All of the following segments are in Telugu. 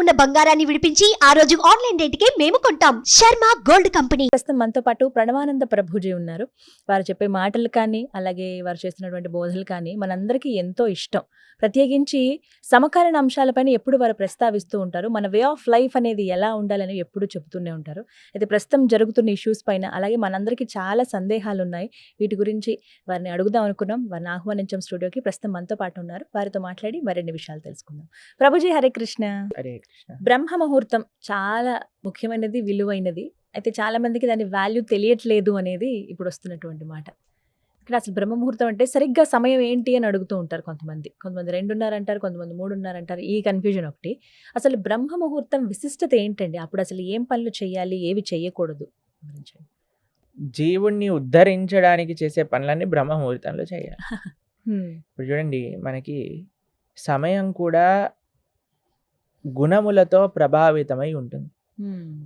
ఉన్న బంగారాన్ని విడిపించి ఆ రోజు ఆన్లైన్ రేటుకే మేము కొంటాం. Sharma gold company. ప్రస్తుతం మనతో పాటు ప్రణవానంద ప్రభుజీ ఉన్నారు. వారు చెప్పే మాటలు కానీ, అలాగే వారు చేస్తున్నటువంటి బోధనలు కానీ మనందరికీ ఎంతో ఇష్టం. ప్రత్యేకించి సమకాలీన అంశాలపైన ఎప్పుడు వారు ప్రస్తావిస్తూ ఉంటారు. మన వే ఆఫ్ లైఫ్ అనేది ఎలా ఉండాలని ఎప్పుడు చెబుతూనే ఉంటారు. అయితే ప్రస్తుతం జరుగుతున్న ఇష్యూస్ పైన, అలాగే మనందరికీ చాలా సందేహాలు ఉన్నాయి. వీటి గురించి వారిని అడుగుదాం అనుకున్నాం. వారిని ఆహ్వానించాం స్టూడియోకి. ప్రస్తుతం మనతో పాటు ఉన్నారు. వారితో మాట్లాడి మరిన్ని విషయాలు తెలుసుకుందాం. ప్రభుజీ హరే కృష్ణ. హరే కృష్ణ. బ్రహ్మ ముహూర్తం చాలా ముఖ్యమైనది, విలువైనది. అయితే చాలా మందికి దాని వాల్యూ తెలియట్లేదు అనేది ఇప్పుడు వస్తున్నటువంటి మాట. ఇక్కడ అసలు బ్రహ్మ ముహూర్తం అంటే సరిగ్గా సమయం ఏంటి అని అడుగుతూ ఉంటారు కొంతమంది. 2:30 అంటారు, కొంతమంది 3:30 అంటారు. ఈ కన్ఫ్యూజన్ ఒకటి. అసలు బ్రహ్మ ముహూర్తం విశిష్టత ఏంటండి? అప్పుడు అసలు ఏం పనులు చేయాలి, ఏవి చేయకూడదు? జీవుణ్ణి ఉద్ధరించడానికి చేసే పనులన్నీ బ్రహ్మ ముహూర్తంలో చేయాలి. ఇప్పుడు చూడండి, మనకి సమయం కూడా గుణములతో ప్రభావితమై ఉంటుంది.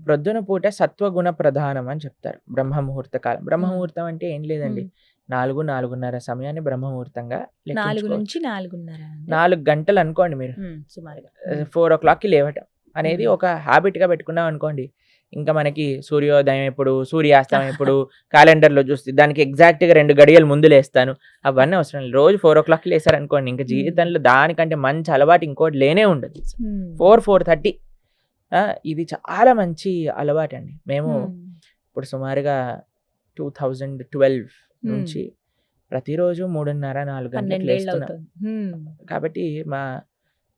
ప్రొద్దున పూట సత్వగుణ ప్రధానం అని చెప్తారు బ్రహ్మ ముహూర్త కాలం. బ్రహ్మ ముహూర్తం అంటే ఏం లేదండి, 4-4:30 సమయాన్ని బ్రహ్మ ముహూర్తంగా 4 నుంచి 4:30 4 గంటలు అనుకోండి. మీరు సుమారుగా 4 o'clockకి లేవటం అనేది ఒక హ్యాబిట్గా పెట్టుకున్నాం అనుకోండి. ఇంకా మనకి సూర్యోదయం ఎప్పుడు, సూర్యాస్తం ఎప్పుడు క్యాలెండర్లో చూస్తే దానికి ఎగ్జాక్ట్గా 2 గడియలు ముందు లేస్తాను. అవన్నీ అవసరం లేదు. రోజు 4 o'clockకి లేసారనుకోండి, ఇంకా జీవితంలో దానికంటే మంచి అలవాటు ఇంకోటి లేనే ఉండదు. 4-4:30 ఇది చాలా మంచి అలవాటు అండి. మేము ఇప్పుడు సుమారుగా 2012 నుంచి ప్రతిరోజు 3:30-4 గంటలకు లేస్తున్నాం. కాబట్టి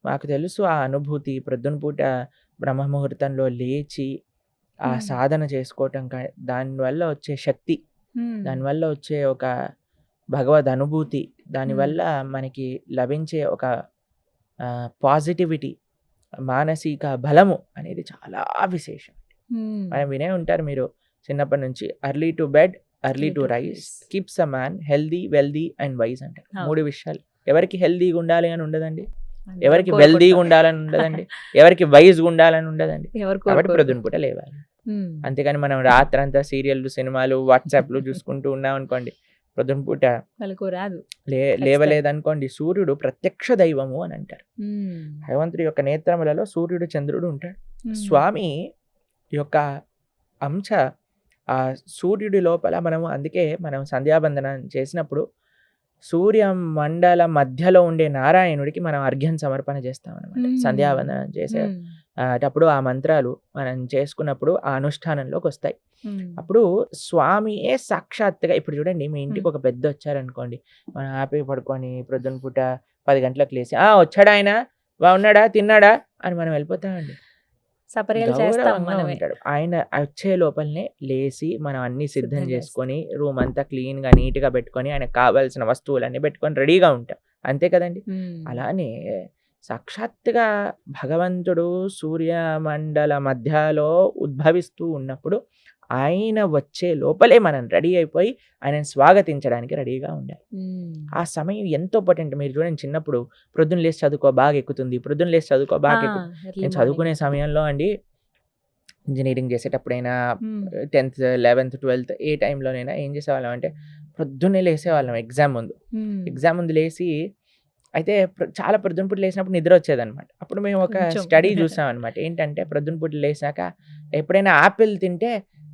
మాకు తెలుసు ఆ అనుభూతి. ప్రొద్దున పూట బ్రహ్మ ముహూర్తంలో లేచి ఆ సాధన చేసుకోవటం, దానివల్ల వచ్చే శక్తి, దానివల్ల వచ్చే ఒక భగవద్ అనుభూతి, దానివల్ల మనకి లభించే ఒక పాజిటివిటీ, మానసిక బలము అనేది చాలా విశేషం. మనం వినే ఉంటారు మీరు చిన్నప్పటి నుంచి, early to bed early to rice keeps a man healthy wealthy and wise అంటారు. 3 విషయాలు. ఎవరికి హెల్దీగా ఉండాలి అని ఉండదండి, ఎవరికి వెల్దీగా ఉండాలని ఉండదండి, ఎవరికి వైజ్గా ఉండాలని ఉండదండి. కాబట్టి ప్రొద్దున పూట లేవాలి. అంతేగాని మనం రాత్రంతా సీరియల్లు, సినిమాలు, వాట్సాప్లు చూసుకుంటూ ఉన్నాం అనుకోండి, ప్రొద్దున పూట లేవలేదనుకోండి, సూర్యుడు ప్రత్యక్ష దైవము అని అంటారు. భగవంతుడి యొక్క నేత్రములలో సూర్యుడు, చంద్రుడు ఉంటాడు. స్వామి యొక్క అంశ ఆ సూర్యుడి లోపల అందుకే మనం సంధ్యాబంధనం చేసినప్పుడు సూర్య మండల మధ్యలో ఉండే నారాయణుడికి మనం అర్ఘ్యం సమర్పణ చేస్తాం అనమాట. సంధ్యాబంధనం చేసేటప్పుడు ఆ మంత్రాలు మనం చేసుకున్నప్పుడు ఆ అనుష్ఠానంలోకి వస్తాయి. అప్పుడు స్వామియే సాక్షాత్తుగా, ఇప్పుడు చూడండి, మీ ఇంటికి ఒక పెద్ద వచ్చారనుకోండి, మనం హ్యాపీ పడుకొని ప్రొద్దున పూట 10 గంటలకు లేసి వచ్చాడా ఆయన, బాగున్నాడా, తిన్నాడా అని మనం వెళ్ళిపోతామండి. ఉంటాడు ఆయన. వచ్చే లోపలనే లేసి మనం అన్ని సిద్ధం చేసుకొని రూమ్ అంతా క్లీన్గా నీట్గా పెట్టుకొని ఆయనకు కావాల్సిన వస్తువులన్నీ పెట్టుకొని రెడీగా ఉంటాం. అంతే కదండి. అలానే సాక్షాత్తుగా భగవంతుడు సూర్యమండల మధ్యలో ఉద్భవిస్తూ ఉన్నప్పుడు ఆయన వచ్చే లోపలే మనం రెడీ అయిపోయి ఆయనను స్వాగతించడానికి రెడీగా ఉండాలి. ఆ సమయం ఎంతో ఇంపార్టెంట్. మీరు చూడండి, చిన్నప్పుడు ప్రొద్దున లేసి చదువుకో బాగా ఎక్కుతుంది, ప్రొద్దున లేసి చదువుకో బాగా ఎక్కుతుంది. నేను చదువుకునే సమయంలో అండి, ఇంజనీరింగ్ చేసేటప్పుడైనా 10th, 11th, 12th ఏ టైంలోనైనా ఏం చేసేవాళ్ళం అంటే ప్రొద్దున్నే లేసేవాళ్ళం. ఎగ్జామ్ ముందు లేచి, అయితే చాలా ప్రొద్దున పూట లేసినప్పుడు నిద్ర వచ్చేదనమాట. అప్పుడు మేము ఒక స్టడీ చూసాం అనమాట. ఏంటంటే ప్రొద్దున పూట లేసాక ఎప్పుడైనా ఆపిల్ తింటే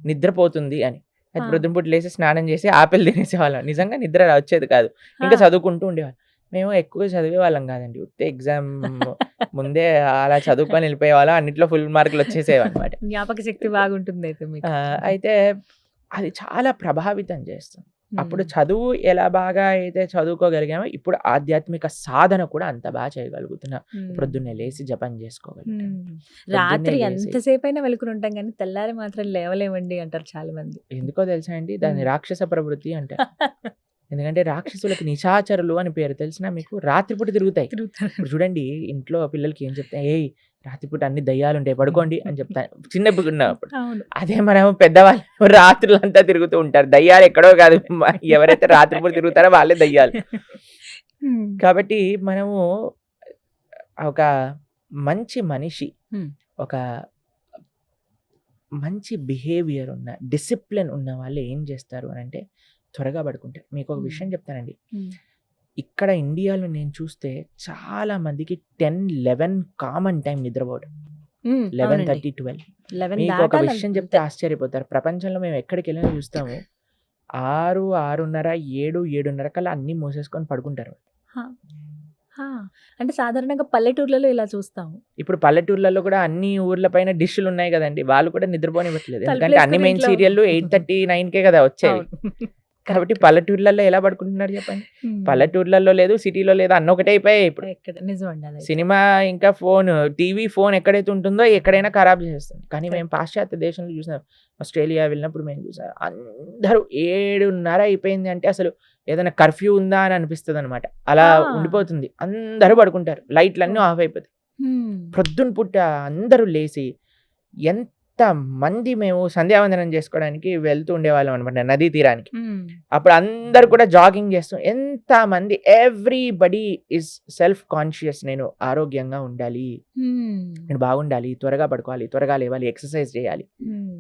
నిద్రపోతుంది అని. అయితే ప్రొద్దున పూట లేసి స్నానం చేసి ఆపిల్ తినేసేవాళ్ళం. నిజంగా నిద్ర వచ్చేది కాదు, ఇంకా చదువుకుంటూ ఉండేవాళ్ళం. మేము ఎక్కువ చదివే వాళ్ళం కాదండి, ఉత్తే ఎగ్జామ్ ముందే అలా చదువుకొని వెళ్ళిపోయేవాళ్ళం. అన్నిట్లో ఫుల్ మార్కులు వచ్చేసేవి అనమాట. జ్ఞాపక శక్తి బాగుంటుంది. అయితే అది చాలా ప్రభావితం చేస్తుంది. అప్పుడు చదువు ఎలా బాగా అయితే చదువుకోగలిగామో, ఇప్పుడు ఆధ్యాత్మిక సాధన కూడా అంత బాగా చేయగలుగుతున్నాం. ప్రొద్దున్నే లేసి జపం చేసుకోగలుగుతాం. రాత్రి ఎంతసేపు అయినా వెలుకుని ఉంటాం కానీ తెల్లారి మాత్రం లేవలేమండి అంటారు చాలా మంది. ఎందుకో తెలుసా అండి, దాన్ని రాక్షస ప్రవృత్తి అంటారు. ఎందుకంటే రాక్షసులకు నిశాచరులు అని పేరు. తెలిసినా మీకు? రాత్రిపూట తిరుగుతాయి. ఇప్పుడు చూడండి, ఇంట్లో పిల్లలకి ఏం చెప్తాయి, ఏయ్ రాత్రిపూట అన్ని దయ్యాలు ఉంటాయి, పడుకోండి అని చెప్తాను చిన్నప్పుడు ఉన్నప్పుడు. అదే మనం పెద్దవాళ్ళు రాత్రులంతా తిరుగుతూ ఉంటారు. దయ్యాలు ఎక్కడో కాదు, ఎవరైతే రాత్రిపూట తిరుగుతారో వాళ్ళే దయ్యాలు. కాబట్టి మనము ఒక మంచి మనిషి, ఒక మంచి బిహేవియర్ ఉన్న, డిసిప్లిన్ ఉన్న వాళ్ళు ఏం చేస్తారు అని అంటే త్వరగా పడుకుంటారు. మీకు ఒక విషయం చెప్తానండి, ఇక్కడ ఇండియాలో నేను చూస్తే చాలా మందికి 10-11 కామన్ టైం నిద్రపోవడం. 11:30, 12. 11 మీకు ఒక దాటాలి విషయం అంతే. చెప్తే ఆశ్చర్యపోతారు. ప్రపంచంలో మేము ఎక్కడికి వెళ్ళినా చూస్తాము 6, 6:30, 7, 7:30 కల్లా అన్నీ మూసేసుకొని పడుకుంటారు. హా, హా. అంటే సాధారణంగా పల్లెటూర్లలో ఇలా చూస్తాము. ఇప్పుడు పల్లెటూర్లలో కూడా అన్ని ఊర్ల పైన డిష్లు ఉన్నాయి కదండి, వాళ్ళు కూడా నిద్రపోనివ్వట్లేదు. ఎందుకంటే అన్ని తలుపులేసుకొని మెయిన్ ఇంట్లో సీరియల్లు 8:30, 9కే కదా వచ్చేవి. అవును. కాబట్టి Correct. పల్లెటూర్లలో ఎలా పడుకుంటున్నారు చెప్పండి? Hmm. పల్లెటూర్లలో లేదు, సిటీలో లేదు, అన్న ఒకటే అయిపోయాయి ఇప్పుడు. ఎక్కడ నిజమండి అదైతే. సినిమా ఇంకా ఫోన్, టీవీ, ఫోన్ ఎక్కడైతే ఉంటుందో ఎక్కడైనా ఖరాబ్ చేసేస్తుంది. కానీ మేము పాశ్చాత్య దేశంలో చూసాం, ఆస్ట్రేలియా వెళ్ళినప్పుడు మేము చూసాం, అందరూ 7:30 అయిపోయింది అంటే అసలు ఏదైనా కర్ఫ్యూ ఉందా అని అనిపిస్తుంది అనమాట. అలా ఆ. ఉండిపోతుంది. అందరూ పడుకుంటారు, లైట్లన్నీ ఆఫ్ అయిపోతాయి. Hmm. ప్రొద్దున పుట్ట అందరూ లేచి ఎంత మంది మేము సంధ్యావందనం చేసుకోవడానికి వెళ్తూ ఉండేవాళ్ళం అనమాట నదీ తీరానికి. Hmm. అప్పుడు అందరు కూడా జాగింగ్ చేస్తాం. ఎంత మంది, ఎవ్రీబడి ఇస్ సెల్ఫ్ కాన్షియస్. నేను ఆరోగ్యంగా ఉండాలి, Hmm. నేను బాగుండాలి, త్వరగా పడుకోవాలి, త్వరగా లేవాలి, ఎక్సర్సైజ్ చేయాలి. Hmm.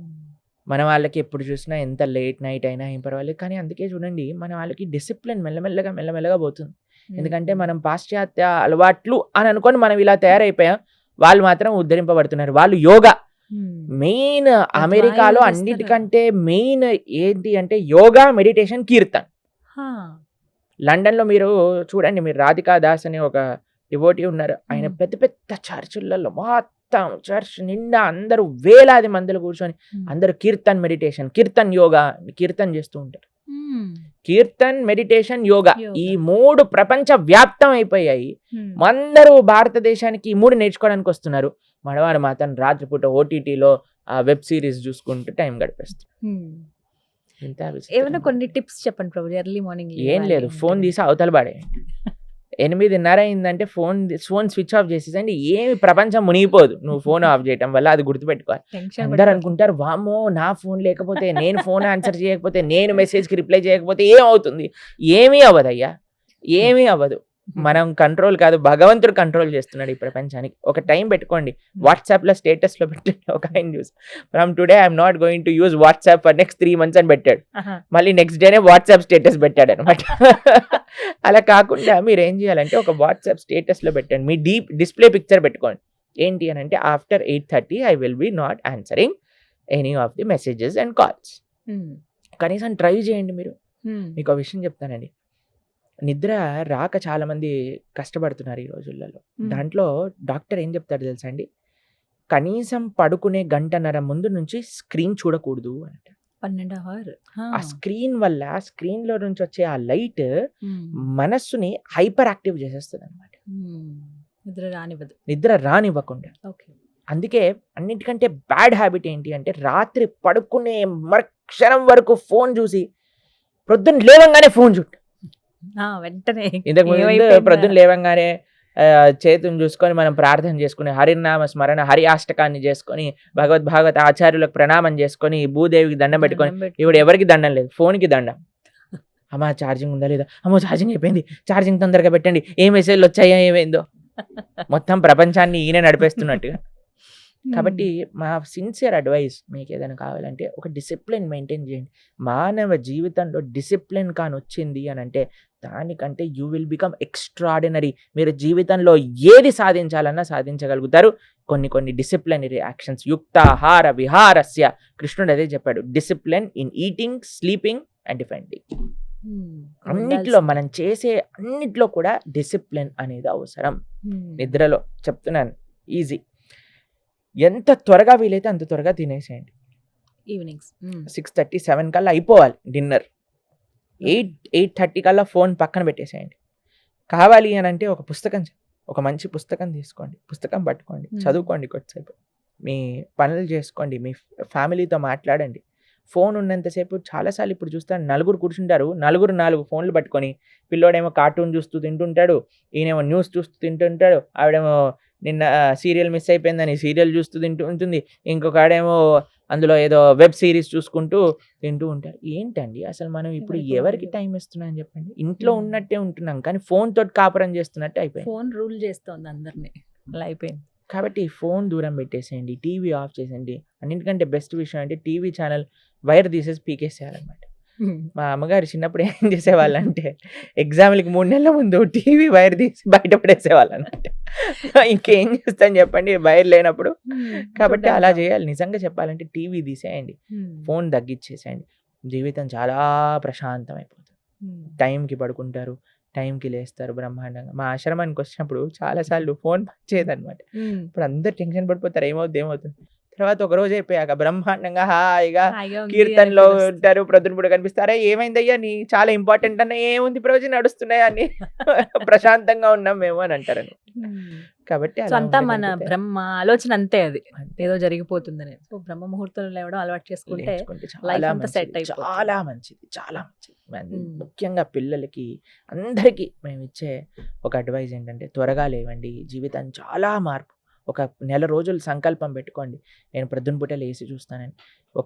మన వాళ్ళకి ఎప్పుడు చూసినా ఎంత లేట్ నైట్ అయినా ఏం పర్వాలేదు, కానీ అందుకే చూడండి మన వాళ్ళకి డిసిప్లిన్ మెల్లమెల్లగా పోతుంది. ఎందుకంటే మనం పాశ్చాత్య అలవాట్లు అని అనుకొని మనం ఇలా తయారైపోయాం. వాళ్ళు మాత్రం ఉద్ధరింపబడుతున్నారు. వాళ్ళు యోగా Hmm. మెయిన్, అమెరికాలో చేస్తారు. అన్నిటికంటే మెయిన్ ఏంటి అంటే యోగా, మెడిటేషన్, కీర్తన్. హా. లండన్లో మీరు చూడండి, మీరు రాధికా దాస్ అనే ఒక డివోటీ ఉన్నారు. ఆయన పెద్ద పెద్ద చర్చిలలో మొత్తం చర్చ్ నిండా అందరూ వేలాది మందిలో కూర్చొని Hmm. అందరూ కీర్తన్ మెడిటేషన్, కీర్తన్ యోగా, కీర్తన్ చేస్తూ ఉంటారు. Hmm. కీర్తన్, మెడిటేషన్, యోగా, యోగా. ఈ 3 ప్రపంచ వ్యాప్తం అయిపోయాయి. Hmm. అందరూ భారతదేశానికి ఈ 3 నేర్చుకోవడానికి వస్తున్నారు. మనవాడు మాత్రం రాత్రిపూట ఓటీటీలో ఆ వెబ్ సిరీస్ చూసుకుంటూ టైం గడిపేస్తారు. Hmm. ఇంత ఏమైనా కొన్ని టిప్స్ చెప్పండి ప్రభు, ఎర్లీ మార్నింగ్ ఏం లేదు, ఫోన్ తీసి అవతల పడేయండి. 8:30 అయిందంటే ఫోన్ స్విచ్ ఆఫ్ చేసేసండి. ఏమి ప్రపంచం మునిగిపోదు నువ్వు ఫోన్ ఆఫ్ చేయటం వల్ల, అది గుర్తుపెట్టుకోవాలి. అందరు అనుకుంటారు, వామ్మో నా ఫోన్ లేకపోతే, నేను ఫోన్ ఆన్సర్ చేయకపోతే, నేను మెసేజ్కి రిప్లై చేయకపోతే ఏమవుతుంది? ఏమీ అవ్వదయ్యా, ఏమీ అవ్వదు. మనం కంట్రోల్ కాదు, భగవంతుడు కంట్రోల్ చేస్తున్నాడు ఈ ప్రపంచానికి. ఒక టైం పెట్టుకోండి, వాట్సాప్లో స్టేటస్లో పెట్టండి. ఒక ఆయన చూసి, from today I'm not going to use WhatsApp for next 3 months అని పెట్టాడు. మళ్ళీ నెక్స్ట్ డేనే వాట్సాప్ స్టేటస్ పెట్టాడు అనమాట. అలా కాకుండా మీరు ఏం చేయాలంటే ఒక వాట్సాప్ స్టేటస్లో పెట్టండి, మీ డిస్ప్లే పిక్చర్ పెట్టుకోండి. ఏంటి అని అంటే, after 8:30 I will be not answering any of the messages and calls. కనీసం ట్రై చేయండి మీరు. మీకు ఒక విషయం చెప్తానండి, నిద్ర రాక చాలా మంది కష్టపడుతున్నారు ఈ రోజులలో. దాంట్లో డాక్టర్ ఏం చెప్తాడు తెలుసా అండి, కనీసం పడుకునే 1.5 గంట ముందు నుంచి స్క్రీన్ చూడకూడదు అంటే. 12 hours. ఆ స్క్రీన్ వల్ల, స్క్రీన్ లో నుంచి వచ్చే ఆ లైట్ మనస్సుని హైపర్ యాక్టివ్ చేసేస్తుంది అనమాట, నిద్ర రానివ్వకుండా. ఓకే. అందుకే అన్నిటికంటే బ్యాడ్ హ్యాబిట్ ఏంటి అంటే, రాత్రి పడుకునే క్షణం వరకు ఫోన్ చూసి ప్రొద్దున లేవంగానే ఫోన్ చూడు. వెంటనే ఇంతకు ముందు ప్రొద్దున లేవంగానే చేతుని చూసుకొని మనం ప్రార్థన చేసుకుని, హరినామ స్మరణ, హరి అష్టకాన్ని చేసుకొని, భాగవత ఆచార్యులకు ప్రణామం చేసుకొని, భూదేవికి దండం పెట్టుకొని, ఇప్పుడు ఎవరికి దండం లేదు, ఫోన్కి దండం. అమ్మా ఛార్జింగ్ ఉందా లేదా, అమ్మో ఛార్జింగ్ అయిపోయింది, ఛార్జింగ్ తొందరగా పెట్టండి, ఏ మెసేజ్లు వచ్చాయో ఏమైందో, మొత్తం ప్రపంచాన్ని ఈయన నడిపేస్తున్నట్టుగా. కాబట్టి మా సిన్సియర్ అడ్వైస్, మీకు ఏదైనా కావాలంటే ఒక డిసిప్లిన్ మెయింటైన్ చేయండి. మానవ జీవితంలో డిసిప్లిన్ కాని వచ్చింది అని అంటే, దానికంటే యూ విల్ బికమ్ ఎక్స్ట్రాడినరీ. మీరు జీవితంలో ఏది సాధించాలన్నా సాధించగలుగుతారు. కొన్ని డిసిప్లినరీ యాక్షన్స్, యుక్తాహార విహారస్య, కృష్ణుడు అదే చెప్పాడు, discipline in eating, sleeping and defending. అన్నిట్లో మనం చేసే అన్నిట్లో కూడా డిసిప్లిన్ అనేది అవసరం. నిద్రలో చెప్తున్నాను, ఈజీ. ఎంత త్వరగా వీలైతే అంత త్వరగా తినేసేయండి. ఈవినింగ్స్ 6:30, 7 కల్లా అయిపోవాలి డిన్నర్. 8:30 కల్లా ఫోన్ పక్కన పెట్టేసేయండి. కావాలి అని అంటే ఒక మంచి పుస్తకం తీసుకోండి, పుస్తకం పట్టుకోండి, చదువుకోండి కొద్దిసేపు, మీ పనులు చేసుకోండి, మీ ఫ్యామిలీతో మాట్లాడండి. ఫోన్ ఉన్నంతసేపు చాలాసార్లు ఇప్పుడు చూస్తాను, నలుగురు కూర్చుంటారు, 4 ఫోన్లు పట్టుకొని, పిల్లోడేమో కార్టూన్ చూస్తూ తింటుంటాడు, ఈయనేమో న్యూస్ చూస్తూ తింటుంటాడు, ఆవిడేమో నిన్న సీరియల్ మిస్ అయిపోయిందని సీరియల్ చూస్తూ తింటూ ఉంటుంది, ఇంకొక ఆడేమో అందులో ఏదో వెబ్ సిరీస్ చూసుకుంటూ తింటూ ఉంటారు. ఏంటండి అసలు మనం ఇప్పుడు ఎవరికి టైం ఇస్తున్నాం చెప్పండి? ఇంట్లో ఉన్నట్టే ఉంటున్నాం, కానీ ఫోన్ తోటి కాపురం చేస్తున్నట్టే అయిపోయింది. ఫోన్ రూల్ చేస్తోంది అందరినీ, అలా అయిపోయింది. కాబట్టి ఫోన్ దూరం పెట్టేసేయండి, టీవీ ఆఫ్ చేసేయండి. అన్నింటికంటే బెస్ట్ విషయం అంటే టీవీ ఛానల్ వైర్ తీసేసి పీకేసేయాలన్నమాట. మా అమ్మగారు చిన్నప్పుడు ఏం చేసేవాళ్ళంటే ఎగ్జామ్‌లకి 3 నెలల ముందు టీవీ వైర్ తీసి బయట పడేసేవాళ్ళనమాట. ఇంకేం చేస్తాం చెప్పండి వైర్ లేనప్పుడు. కాబట్టి అలా చేయాలి. నిజంగా చెప్పాలంటే టీవీ తీసేయండి. ఫోన్ తగ్గిచ్చేసేయండి. జీవితం చాలా ప్రశాంతమైపోతుంది. టైంకి పడుకుంటారు. టైంకి లేస్తారు బ్రహ్మాండంగా. మా ఆశ్రమానికి వచ్చినప్పుడు చాలా సార్లు ఫోన్ పనిచేయదనమాట. ఇప్పుడు అందరూ టెన్షన్ పడిపోతారు. ఏమవుతుంది? తర్వాత ఒక రోజు అయిపోయాక బ్రహ్మాండంగా హాయిగా కీర్తనలో ఉంటారు. ప్రొద్దున పూట కనిపిస్తారా ఏమైందయ్యా నీ చాలా ఇంపార్టెంట్ అన్న ఏముంది ప్రవచనం నడుస్తున్నాయి అని ప్రశాంతంగా ఉన్నాం మేము అని అంటారని. కాబట్టి సో అంతా మన బ్రహ్మ ఆలోచన అంతే, అది ఏదో జరిగిపోతుందని. సో బ్రహ్మ ముహూర్తంలో లేవడం అలవాటు చేసుకుంటే లైఫ్ అంతా సెట్ అయిపోతుంది. చాలా మంచిది. ముఖ్యంగా పిల్లలకి అందరికీ మేము ఇచ్చే ఒక అడ్వైజ్ ఏంటంటే త్వరగా లేవండి. జీవితం చాలా మార్పు. ఒక నెల రోజులు సంకల్పం పెట్టుకోండి. నేను ప్రొద్దున పూట లేచి చూస్తానని.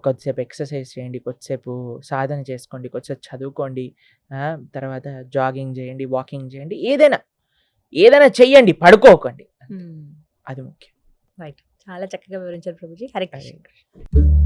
కొద్దిసేపు ఎక్సర్సైజ్ చేయండి, కొద్దిసేపు సాధన చేసుకోండి, కొద్దిసేపు చదువుకోండి, తర్వాత జాగింగ్ చేయండి, వాకింగ్ చేయండి, ఏదైనా చెయ్యండి, పడుకోకండి. అది ముఖ్యం. రైట్, చాలా చక్కగా వివరించారు ప్రభుజీ. హరే కృష్ణ. హరే కృష్ణ.